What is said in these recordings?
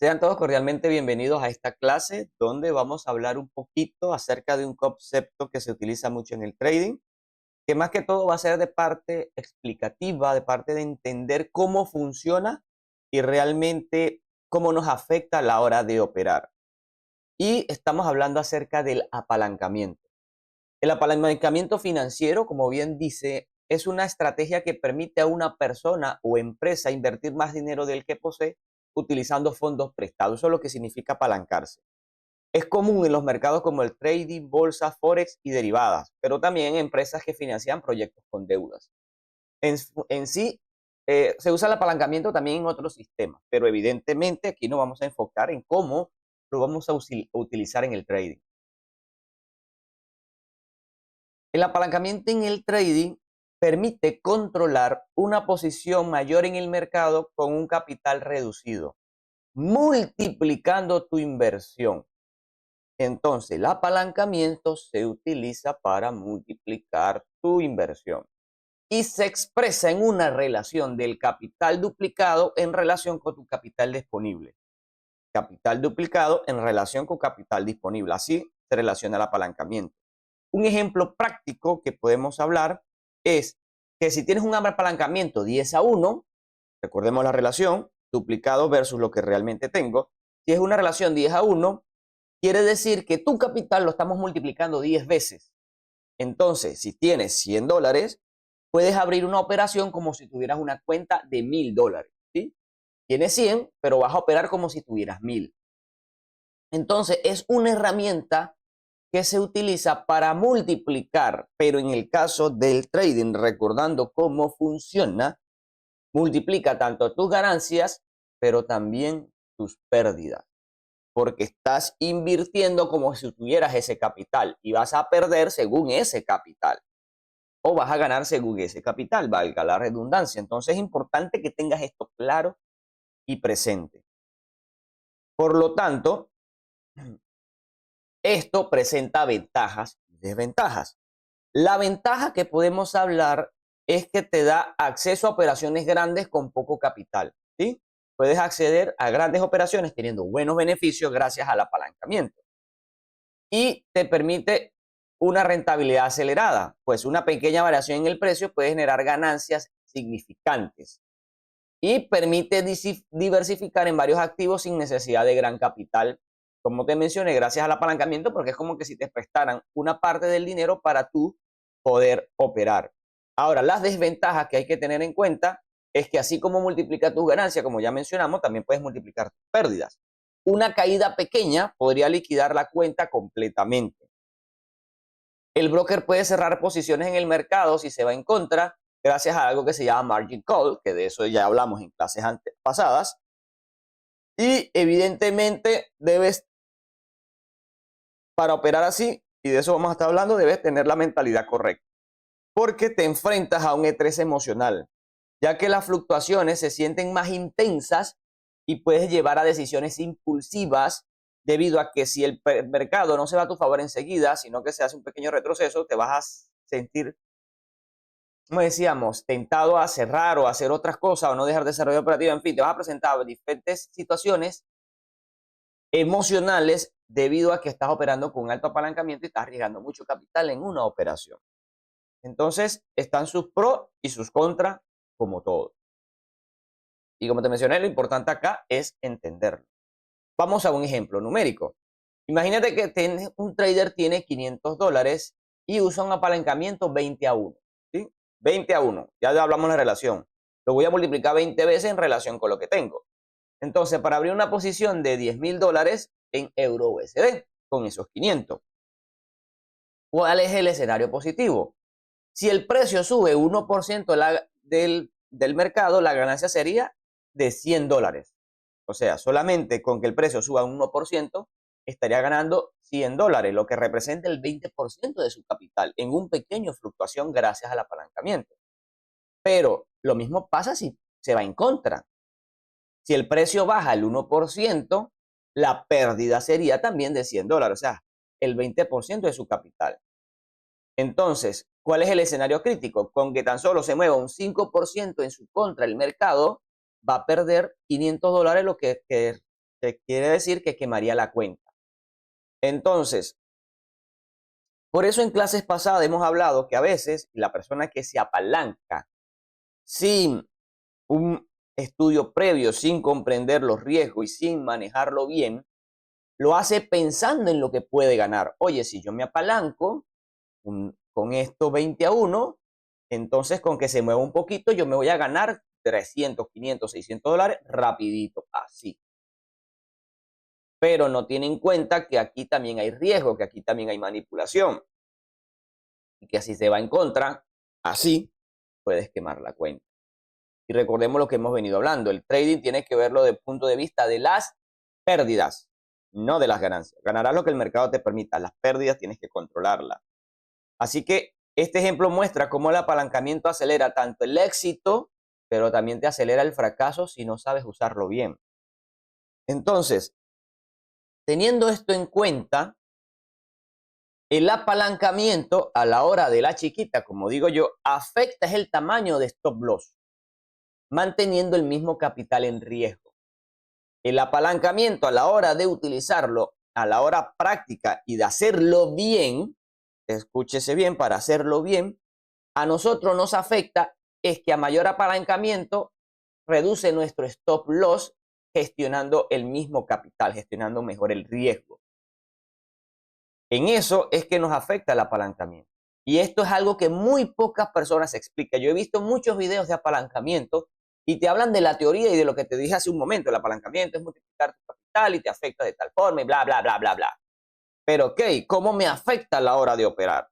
Sean todos cordialmente bienvenidos a esta clase donde vamos a hablar un poquito acerca de un concepto que se utiliza mucho en el trading, que más que todo va a ser de parte explicativa, de parte de entender cómo funciona y realmente cómo nos afecta a la hora de operar. Y estamos hablando acerca del apalancamiento. El apalancamiento financiero, como bien dice, es una estrategia que permite a una persona o empresa invertir más dinero del que posee utilizando fondos prestados. Eso es lo que significa apalancarse. Es común en los mercados como el trading, bolsa, forex y derivadas, pero también en empresas que financian proyectos con deudas. En sí, se usa el apalancamiento también en otros sistemas, pero evidentemente aquí nos vamos a enfocar en cómo lo vamos a utilizar en el trading. El apalancamiento en el trading permite controlar una posición mayor en el mercado con un capital reducido, multiplicando tu inversión. Entonces, el apalancamiento se utiliza para multiplicar tu inversión y se expresa en una relación del capital duplicado en relación con tu capital disponible. Capital duplicado en relación con capital disponible. Así se relaciona el apalancamiento. Un ejemplo práctico que podemos hablar es que si tienes un apalancamiento 10-1, recordemos la relación, duplicado versus lo que realmente tengo. Si es una relación 10-1, quiere decir que tu capital lo estamos multiplicando 10 veces. Entonces, si tienes $100, puedes abrir una operación como si tuvieras una cuenta de $1000. ¿Sí? Tienes 100, pero vas a operar como si tuvieras 1000. Entonces, es una herramienta que se utiliza para multiplicar, pero en el caso del trading, recordando cómo funciona, multiplica tanto tus ganancias, pero también tus pérdidas, porque estás invirtiendo como si tuvieras ese capital y vas a perder según ese capital o vas a ganar según ese capital, valga la redundancia. Entonces es importante que tengas esto claro y presente. Por lo tanto, esto presenta ventajas y desventajas. La ventaja que podemos hablar es que te da acceso a operaciones grandes con poco capital, ¿sí? Puedes acceder a grandes operaciones teniendo buenos beneficios gracias al apalancamiento. Y te permite una rentabilidad acelerada, pues una pequeña variación en el precio puede generar ganancias significantes y permite diversificar en varios activos sin necesidad de gran capital, como te mencioné, gracias al apalancamiento, porque es como que si te prestaran una parte del dinero para tú poder operar. Ahora, las desventajas que hay que tener en cuenta es que así como multiplica tus ganancias, como ya mencionamos, también puedes multiplicar tus pérdidas. Una caída pequeña podría liquidar la cuenta completamente. El broker puede cerrar posiciones en el mercado si se va en contra, gracias a algo que se llama margin call, que de eso ya hablamos en clases pasadas. Y evidentemente debes, para operar así, y de eso vamos a estar hablando, debes tener la mentalidad correcta, porque te enfrentas a un estrés emocional, ya que las fluctuaciones se sienten más intensas y puedes llevar a decisiones impulsivas debido a que si el mercado no se va a tu favor enseguida, sino que se hace un pequeño retroceso, te vas a sentir, como decíamos, tentado a cerrar o a hacer otras cosas o no dejar de desarrollar operativa. En fin, te vas a presentar diferentes situaciones emocionales debido a que estás operando con alto apalancamiento y estás arriesgando mucho capital en una operación. Entonces, están sus pros y sus contras, como todo. Y como te mencioné, lo importante acá es entenderlo. Vamos a un ejemplo numérico. Imagínate que un trader tiene $500 y usa un apalancamiento 20-1. ¿Sí? 20-1. Ya hablamos de la relación. Lo voy a multiplicar 20 veces en relación con lo que tengo. Entonces, para abrir una posición de $10,000 en euro USD con esos 500, ¿cuál es el escenario positivo? Si el precio sube 1% del mercado, la ganancia sería de $100. O sea, solamente con que el precio suba un 1%, estaría ganando $100, lo que representa el 20% de su capital en un pequeño fluctuación gracias al apalancamiento. Pero lo mismo pasa si se va en contra. Si el precio baja el 1%, la pérdida sería también de $100, o sea, el 20% de su capital. Entonces, ¿cuál es el escenario crítico? Con que tan solo se mueva un 5% en su contra el mercado, va a perder $500, lo que quiere decir que quemaría la cuenta. Entonces, por eso en clases pasadas hemos hablado que a veces la persona que se apalanca sin un estudio previo, sin comprender los riesgos y sin manejarlo bien, lo hace pensando en lo que puede ganar. Oye, si yo me apalanco con esto 20-1, entonces con que se mueva un poquito yo me voy a ganar 300, 500, 600 dólares rapidito, así. Pero no tiene en cuenta que aquí también hay riesgo, que aquí también hay manipulación. Y que si se va en contra, así puedes quemar la cuenta. Y recordemos lo que hemos venido hablando. El trading tiene que verlo desde el punto de vista de las pérdidas, no de las ganancias. Ganarás lo que el mercado te permita. Las pérdidas tienes que controlarlas. Así que este ejemplo muestra cómo el apalancamiento acelera tanto el éxito, pero también te acelera el fracaso si no sabes usarlo bien. Entonces, teniendo esto en cuenta, el apalancamiento a la hora de la chiquita, como digo yo, afecta el tamaño de stop loss, manteniendo el mismo capital en riesgo. El apalancamiento a la hora de utilizarlo, a la hora práctica y de hacerlo bien, escúchese bien, para hacerlo bien, a nosotros nos afecta es que a mayor apalancamiento reduce nuestro stop loss gestionando el mismo capital, gestionando mejor el riesgo. En eso es que nos afecta el apalancamiento. Y esto es algo que muy pocas personas explican. Yo he visto muchos videos de apalancamiento y te hablan de la teoría y de lo que te dije hace un momento. El apalancamiento es multiplicar tu capital y te afecta de tal forma y bla, bla, bla, bla, bla. Pero, ok, ¿cómo me afecta a la hora de operar?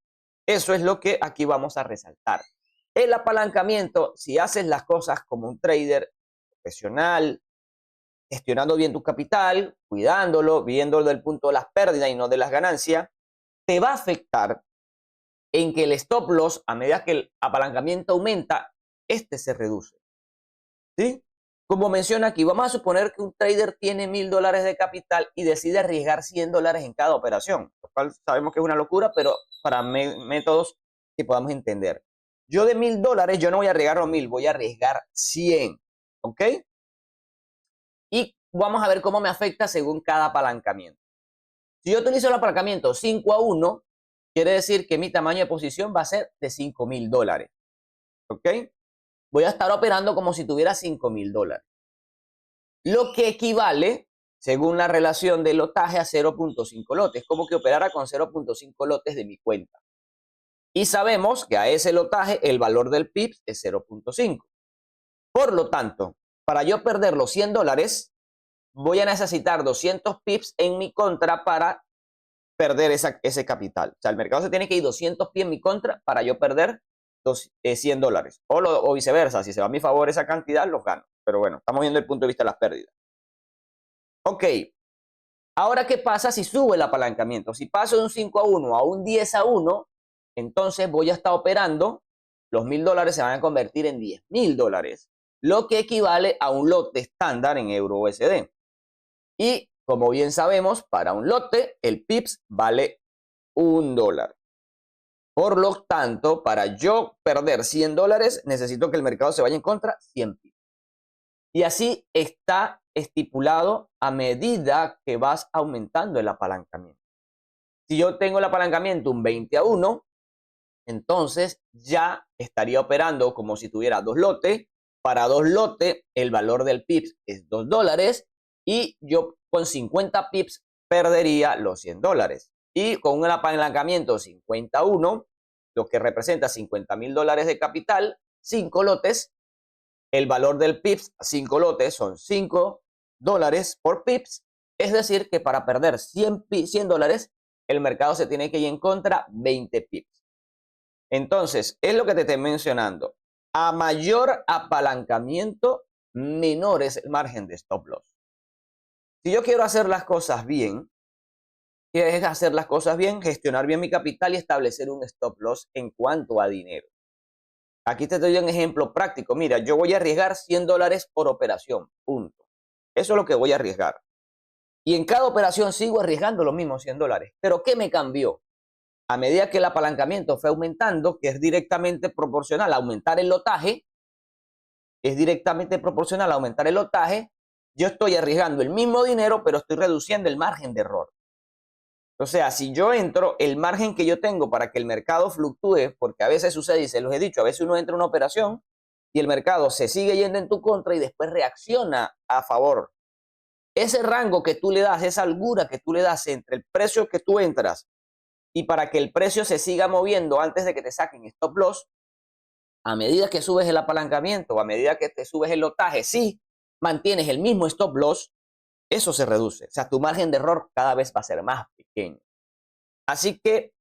Eso es lo que aquí vamos a resaltar. El apalancamiento, si haces las cosas como un trader profesional, gestionando bien tu capital, cuidándolo, viéndolo desde el punto de las pérdidas y no de las ganancias, te va a afectar en que el stop loss, a medida que el apalancamiento aumenta, este se reduce. ¿Sí? Como menciona aquí, vamos a suponer que un trader tiene $1,000 de capital y decide arriesgar $100 en cada operación, lo cual sabemos que es una locura, pero para métodos que podamos entender. Yo de $1,000, yo no voy a arriesgar los 1,000, voy a arriesgar 100, ¿ok? Y vamos a ver cómo me afecta según cada apalancamiento. Si yo utilizo el apalancamiento 5-1, quiere decir que mi tamaño de posición va a ser de $5,000, ¿ok? Voy a estar operando como si tuviera $5,000. Lo que equivale, según la relación de lotaje, a 0.5 lotes, como que operara con 0.5 lotes de mi cuenta. Y sabemos que a ese lotaje el valor del PIPS es 0.5. Por lo tanto, para yo perder los $100, voy a necesitar 200 pips en mi contra para perder ese capital. O sea, el mercado se tiene que ir 200 pips en mi contra para yo perder $100. O viceversa, si se va a mi favor esa cantidad, los gano. Pero bueno, estamos viendo el punto de vista de las pérdidas. Ok, ahora ¿qué pasa si sube el apalancamiento? Si paso de un 5-1 a un 10-1, entonces voy a estar operando, los $1,000 se van a convertir en $10,000, lo que equivale a un lote estándar en euro USD. Y como bien sabemos, para un lote el pips vale $1. Por lo tanto, para yo perder $100, necesito que el mercado se vaya en contra 100 pips. Y así está estipulado a medida que vas aumentando el apalancamiento. Si yo tengo el apalancamiento un 20-1, entonces ya estaría operando como si tuviera 2 lotes. Para 2 lotes, el valor del pips es $2 y yo con 50 pips perdería los $100. Y con un apalancamiento 50-1, lo que representa $50,000 de capital, 5 lotes, el valor del pips, 5 lotes, son $5 por pips. Es decir, que para perder $100, el mercado se tiene que ir en contra 20 pips. Entonces, es lo que te estoy mencionando. A mayor apalancamiento, menor es el margen de stop loss. Si yo quiero hacer las cosas bien, gestionar bien mi capital y establecer un stop loss en cuanto a dinero. Aquí te doy un ejemplo práctico. Mira, yo voy a arriesgar $100 por operación, punto. Eso es lo que voy a arriesgar. Y en cada operación sigo arriesgando los mismos $100. ¿Pero qué me cambió? A medida que el apalancamiento fue aumentando, que es directamente proporcional a aumentar el lotaje, yo estoy arriesgando el mismo dinero, pero estoy reduciendo el margen de error. O sea, si yo entro, el margen que yo tengo para que el mercado fluctúe, porque a veces sucede, y se los he dicho, a veces uno entra en una operación y el mercado se sigue yendo en tu contra y después reacciona a favor. Ese rango que tú le das, esa holgura que tú le das entre el precio que tú entras y para que el precio se siga moviendo antes de que te saquen stop loss, a medida que subes el apalancamiento o a medida que te subes el lotaje, si mantienes el mismo stop loss, eso se reduce. O sea, tu margen de error cada vez va a ser más pequeño. Así que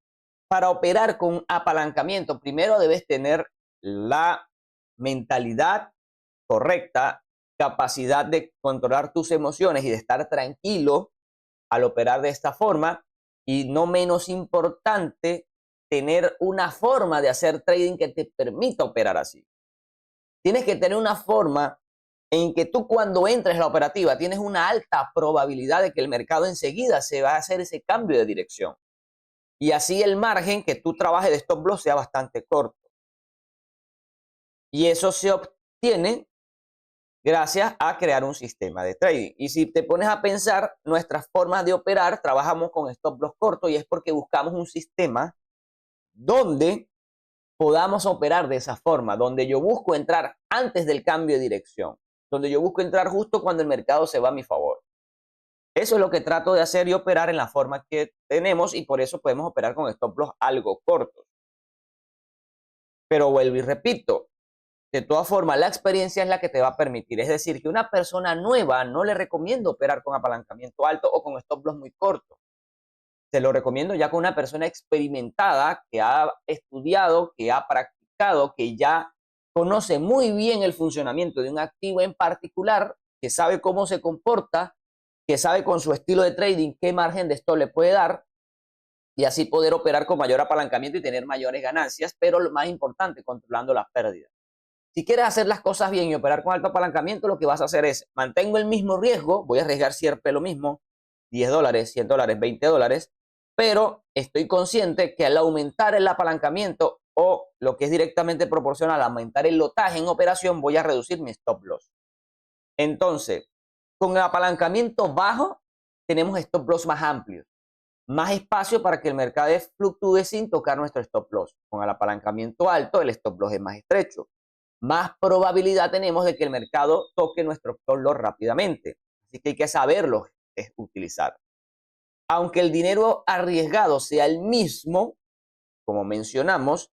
para operar con apalancamiento, primero debes tener la mentalidad correcta, capacidad de controlar tus emociones y de estar tranquilo al operar de esta forma. Y no menos importante, tener una forma de hacer trading que te permita operar así. Tienes que tener una forma en que tú cuando entres a la operativa tienes una alta probabilidad de que el mercado enseguida se va a hacer ese cambio de dirección. Y así el margen que tú trabajes de stop loss sea bastante corto. Y eso se obtiene gracias a crear un sistema de trading. Y si te pones a pensar, nuestras formas de operar, trabajamos con stop loss corto y es porque buscamos un sistema donde podamos operar de esa forma, donde yo busco entrar antes del cambio de dirección, donde yo busco entrar justo cuando el mercado se va a mi favor. Eso es lo que trato de hacer y operar en la forma que tenemos y por eso podemos operar con stop loss algo cortos. Pero vuelvo y repito, de todas formas, la experiencia es la que te va a permitir. Es decir, que una persona nueva no le recomiendo operar con apalancamiento alto o con stop loss muy corto. Te lo recomiendo ya con una persona experimentada que ha estudiado, que ha practicado, que ya conoce muy bien el funcionamiento de un activo en particular, que sabe cómo se comporta, que sabe con su estilo de trading qué margen de stop le puede dar y así poder operar con mayor apalancamiento y tener mayores ganancias, pero lo más importante, controlando las pérdidas. Si quieres hacer las cosas bien y operar con alto apalancamiento, lo que vas a hacer es, mantengo el mismo riesgo, voy a arriesgar siempre lo mismo, $10, $100, $20, pero estoy consciente que al aumentar el apalancamiento o lo que es directamente proporcional a aumentar el lotaje en operación, voy a reducir mi stop loss. Entonces, con el apalancamiento bajo, tenemos stop loss más amplios, más espacio para que el mercado fluctúe sin tocar nuestro stop loss. Con el apalancamiento alto, el stop loss es más estrecho. Más probabilidad tenemos de que el mercado toque nuestro stop loss rápidamente. Así que hay que saberlo utilizar. Aunque el dinero arriesgado sea el mismo, como mencionamos,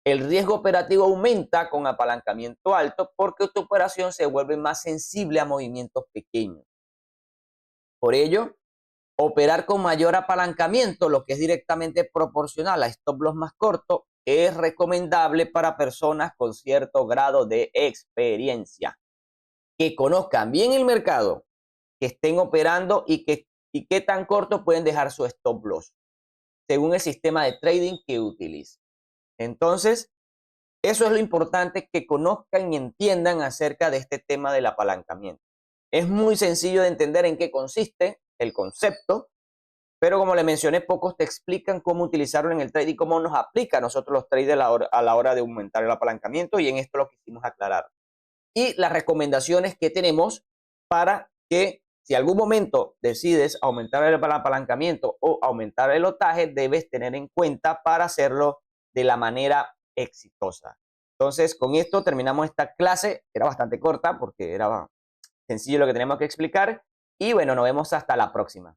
el riesgo operativo aumenta con apalancamiento alto porque tu operación se vuelve más sensible a movimientos pequeños. Por ello, operar con mayor apalancamiento, lo que es directamente proporcional a stop loss más corto, es recomendable para personas con cierto grado de experiencia, que conozcan bien el mercado, que estén operando y qué tan corto pueden dejar su stop loss, según el sistema de trading que utilicen. Entonces, eso es lo importante, que conozcan y entiendan acerca de este tema del apalancamiento. Es muy sencillo de entender en qué consiste el concepto, pero como le mencioné, pocos te explican cómo utilizarlo en el trading y cómo nos aplica a nosotros los traders a la hora de aumentar el apalancamiento, y en esto lo quisimos aclarar. Y las recomendaciones que tenemos para que si algún momento decides aumentar el apalancamiento o aumentar el lotaje, debes tener en cuenta para hacerlo de la manera exitosa. Entonces, con esto terminamos esta clase. Era bastante corta porque era sencillo lo que teníamos que explicar. Y bueno, nos vemos hasta la próxima.